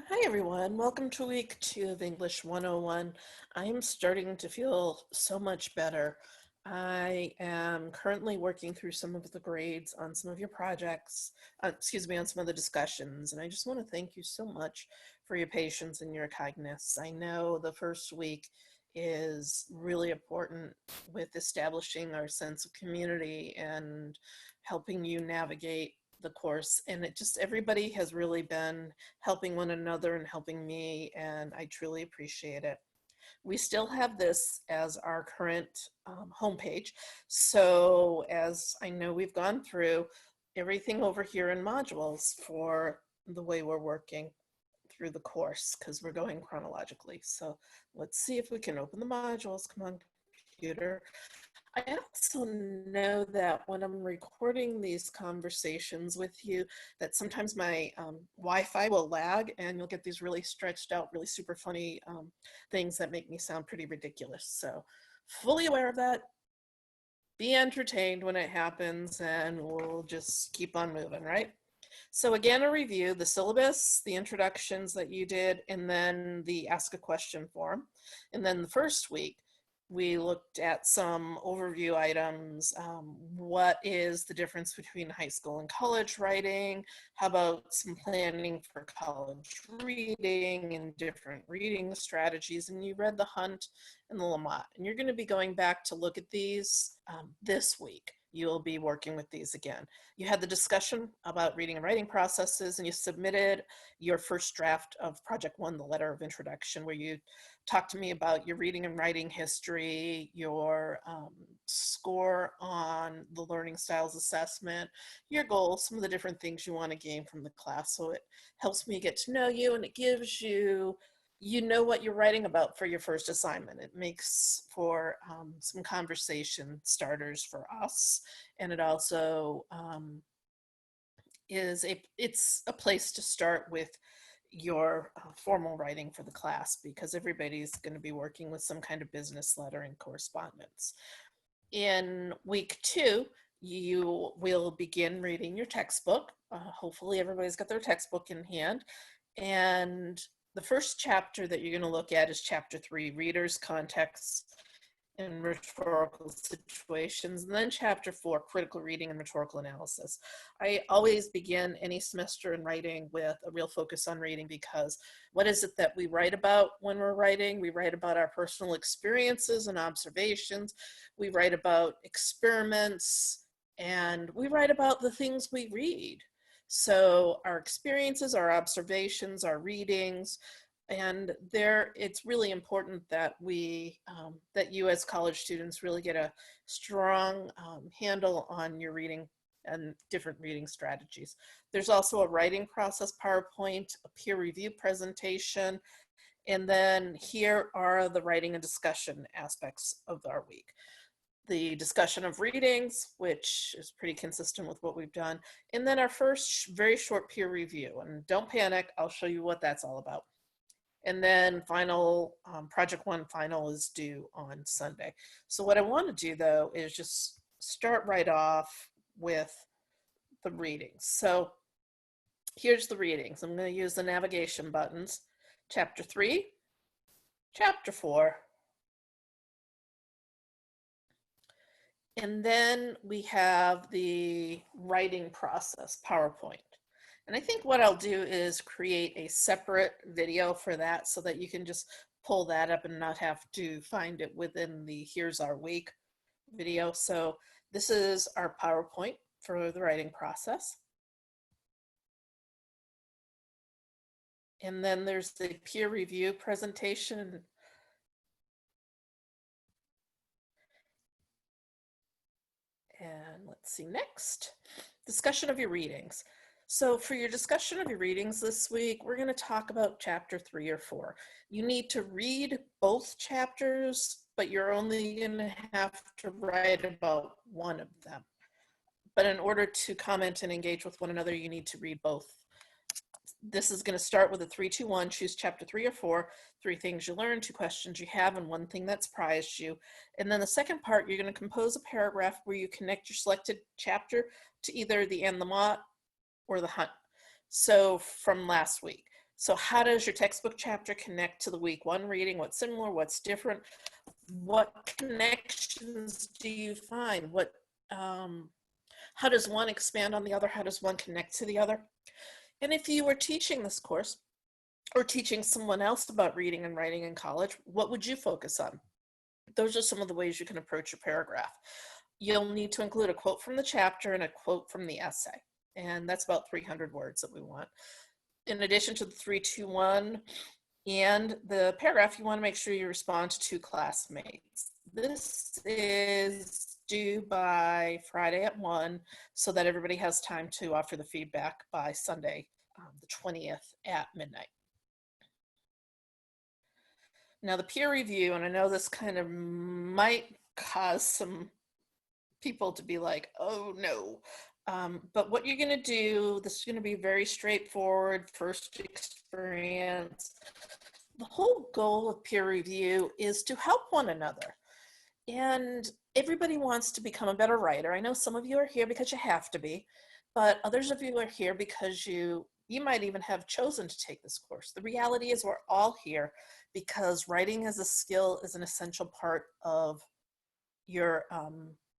Hi everyone, welcome to week 2 of English 101. I am starting to feel so much better. I am currently working through some of the grades on some of your projects, on some of the discussions, and I just want to thank you so much for your patience and your kindness. I know the first week is really important with establishing our sense of community and helping you navigate the course, and everybody has really been helping one another and helping me, and I truly appreciate it. We still have this as our current homepage. So as I know we've gone through everything over here in modules for the way we're working through the course, because we're going chronologically. So let's see if we can open the modules. Come on, computer. I also know that when I'm recording these conversations with you, that sometimes my Wi-Fi will lag and you'll get these really stretched out, really super funny things that make me sound pretty ridiculous. So fully aware of that. Be entertained when it happens and we'll just keep on moving, right? So again, a review, the syllabus, the introductions that you did, and then the ask a question form. And then the first week, we looked at some overview items. What is the difference between high school and college writing? How about some planning for college reading and different reading strategies? And you read the Hunt and the Lamott. And you're going to be going back to look at these this week. You'll be working with these again. You had the discussion about reading and writing processes, and you submitted your first draft of Project 1, the letter of introduction, where you talked to me about your reading and writing history, your score on the learning styles assessment, your goals, some of the different things you want to gain from the class. So it helps me get to know you, and it gives you what you're writing about for your first assignment. It makes for some conversation starters for us, and it also it's a place to start with your formal writing for the class, because everybody's going to be working with some kind of business letter and correspondence. In week 2, you will begin reading your textbook. Hopefully everybody's got their textbook in hand, and the first chapter that you're going to look at is chapter 3, readers, context, and rhetorical situations, and then chapter 4, critical reading and rhetorical analysis. I always begin any semester in writing with a real focus on reading, because what is it that we write about when we're writing? We write about our personal experiences and observations. We write about experiments, and we write about the things we read. So our experiences, our observations, our readings, and it's really important that that you as college students really get a strong handle on your reading and different reading strategies. There's also a writing process PowerPoint, a peer review presentation, and then here are the writing and discussion aspects of our week. The discussion of readings, which is pretty consistent with what we've done, and then our first very short peer review. And don't panic, I'll show you what that's all about. And then final, Project 1 final is due on Sunday. So what I want to do though is just start right off with the readings. So here's the readings. I'm going to use the navigation buttons. Chapter 3, Chapter 4, and then we have the writing process PowerPoint. And I think what I'll do is create a separate video for that so that you can just pull that up and not have to find it within the Here's Our Week video. So this is our PowerPoint for the writing process. And then there's the peer review presentation. And let's see, next, discussion of your readings. So for your discussion of your readings this week, we're going to talk about chapter 3 or 4. You need to read both chapters, but you're only going to have to write about one of them. But in order to comment and engage with one another, you need to read both. This is going to start with a 3-2-1, choose chapter 3 or 4, 3 things you learned, 2 questions you have, and 1 thing that surprised you. And then the second part, you're going to compose a paragraph where you connect your selected chapter to either the Lamott or the Hunt. So from last week. So how does your textbook chapter connect to the week one reading? What's similar? What's different? What connections do you find? How does one expand on the other? How does one connect to the other? And if you were teaching this course or teaching someone else about reading and writing in college, what would you focus on? Those are some of the ways you can approach a paragraph. You'll need to include a quote from the chapter and a quote from the essay. And that's about 300 words that we want. In addition to the 3, 2, 1 and the paragraph, you want to make sure you respond to 2 classmates. This is due by Friday at 1 so that everybody has time to offer the feedback by Sunday, the 20th at midnight. Now the peer review, and I know this kind of might cause some people to be like, oh no. But what you're going to do, this is going to be very straightforward, first experience. The whole goal of peer review is to help one another. And everybody wants to become a better writer. I know some of you are here because you have to be, but others of you are here because you might even have chosen to take this course. The reality is we're all here because writing as a skill is an essential part of your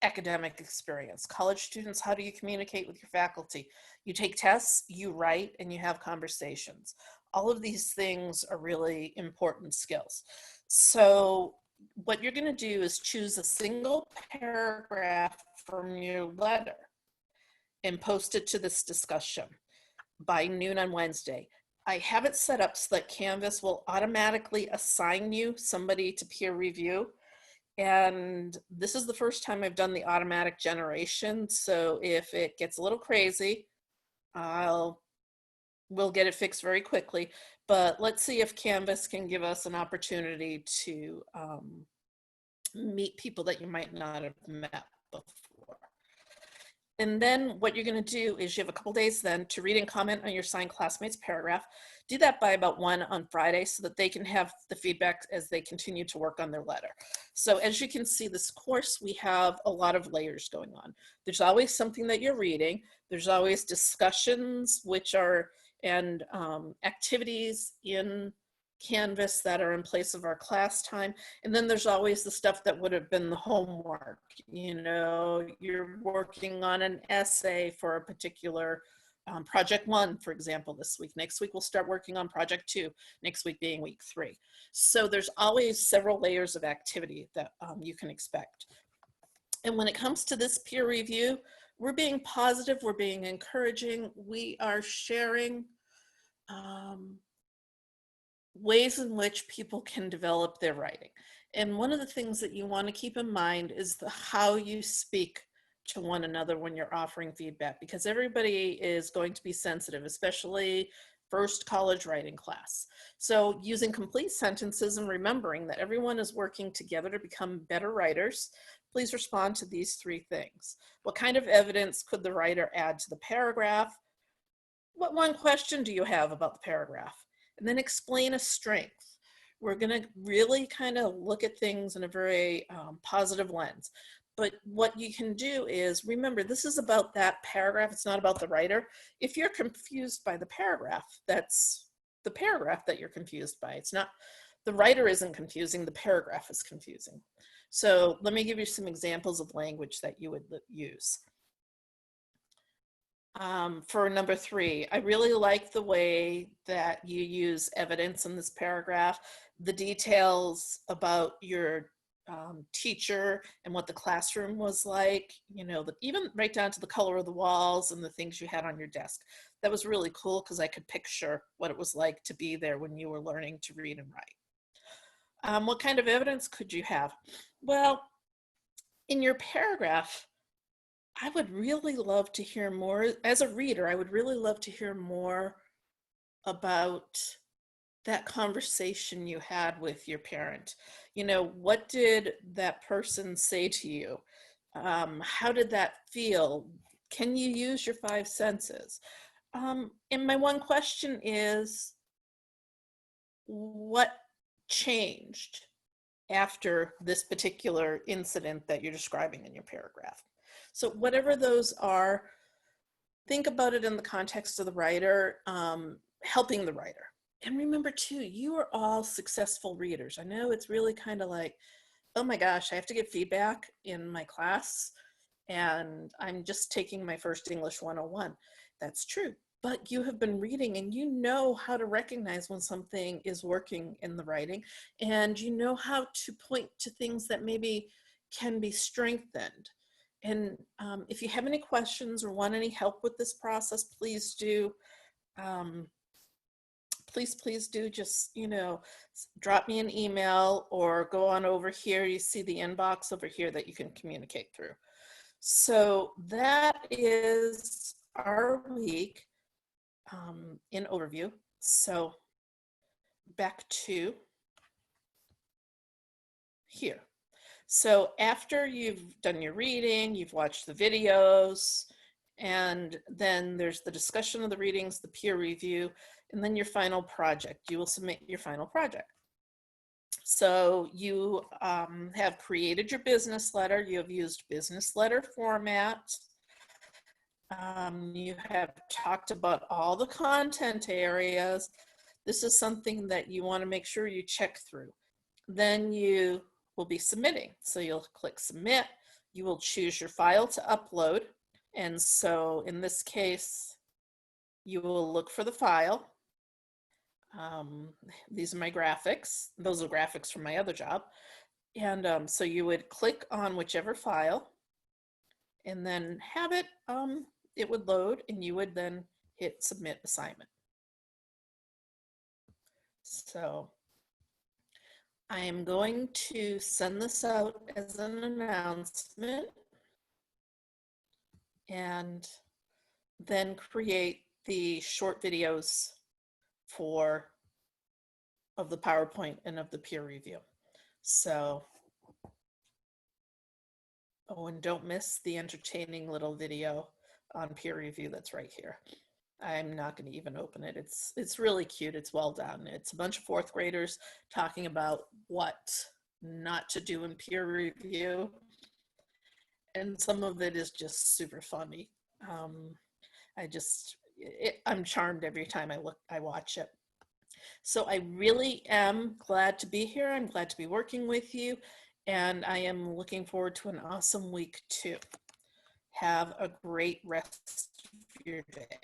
academic experience. College students, how do you communicate with your faculty? You take tests, you write, and you have conversations. All of these things are really important skills. So what you're going to do is choose a single paragraph from your letter and post it to this discussion by noon on Wednesday. I have it set up so that Canvas will automatically assign you somebody to peer review. And this is the first time I've done the automatic generation. So if it gets a little crazy, we'll get it fixed very quickly. But let's see if Canvas can give us an opportunity to meet people that you might not have met before. And then what you're going to do is you have a couple days then to read and comment on your assigned classmates paragraph. Do that by about 1 on Friday so that they can have the feedback as they continue to work on their letter. So as you can see, this course, we have a lot of layers going on. There's always something that you're reading. There's always discussions, and activities in Canvas that are in place of our class time. And then there's always the stuff that would have been the homework. You know, you're working on an essay for a particular project 1, for example, this week. Next week, we'll start working on project 2, next week being week 3. So there's always several layers of activity that you can expect. And when it comes to this peer review, we're being positive, we're being encouraging, we are sharing ways in which people can develop their writing. And one of the things that you want to keep in mind is how you speak to one another when you're offering feedback, because everybody is going to be sensitive, especially first college writing class. So using complete sentences and remembering that everyone is working together to become better writers, please respond to these 3 things. What kind of evidence could the writer add to the paragraph? What one question do you have about the paragraph? And then explain a strength. We're going to really kind of look at things in a very positive lens. But what you can do is remember, this is about that paragraph. It's not about the writer. If you're confused by the paragraph, that's the paragraph that you're confused by. It's not, the writer isn't confusing, the paragraph is confusing. So let me give you some examples of language that you would use. For number 3, I really like the way that you use evidence in this paragraph, the details about your teacher and what the classroom was like, you know, even right down to the color of the walls and the things you had on your desk. That was really cool because I could picture what it was like to be there when you were learning to read and write. What kind of evidence could you have? Well, in your paragraph, I would really love to hear more. As a reader, I would really love to hear more about that conversation you had with your parent. You know, what did that person say to you? How did that feel? Can you use your 5 senses? And my one question is, what changed after this particular incident that you're describing in your paragraph? So whatever those are, think about it in the context of the writer, helping the writer. And remember too, you are all successful readers. I know it's really kind of like, oh my gosh, I have to get feedback in my class and I'm just taking my first English 101. That's true. But you have been reading and you know how to recognize when something is working in the writing, and you know how to point to things that maybe can be strengthened. And if you have any questions or want any help with this process, please do. Um, please do just, drop me an email or go on over here. You see the inbox over here that you can communicate through. So that is our week in overview. So back to here. So after you've done your reading, you've watched the videos, and then there's the discussion of the readings, the peer review, and then your final project. You will submit your final project. So you have created your business letter. You have used business letter format. You have talked about all the content areas. This is something that you want to make sure you check through. Then you will be submitting. So you'll click submit. You will choose your file to upload. And so in this case, you will look for the file. These are my graphics. Those are graphics from my other job. And so you would click on whichever file and then have it, it would load and you would then hit submit assignment. So I am going to send this out as an announcement and then create the short videos of the PowerPoint and of the peer review. So, oh, and don't miss the entertaining little video on peer review that's right here. I'm not going to even open it. It's really cute. It's well done. It's a bunch of fourth graders talking about what not to do in peer review. And some of it is just super funny. I'm charmed every time I watch it. So I really am glad to be here. I'm glad to be working with you. And I am looking forward to an awesome week too. Have a great rest of your day.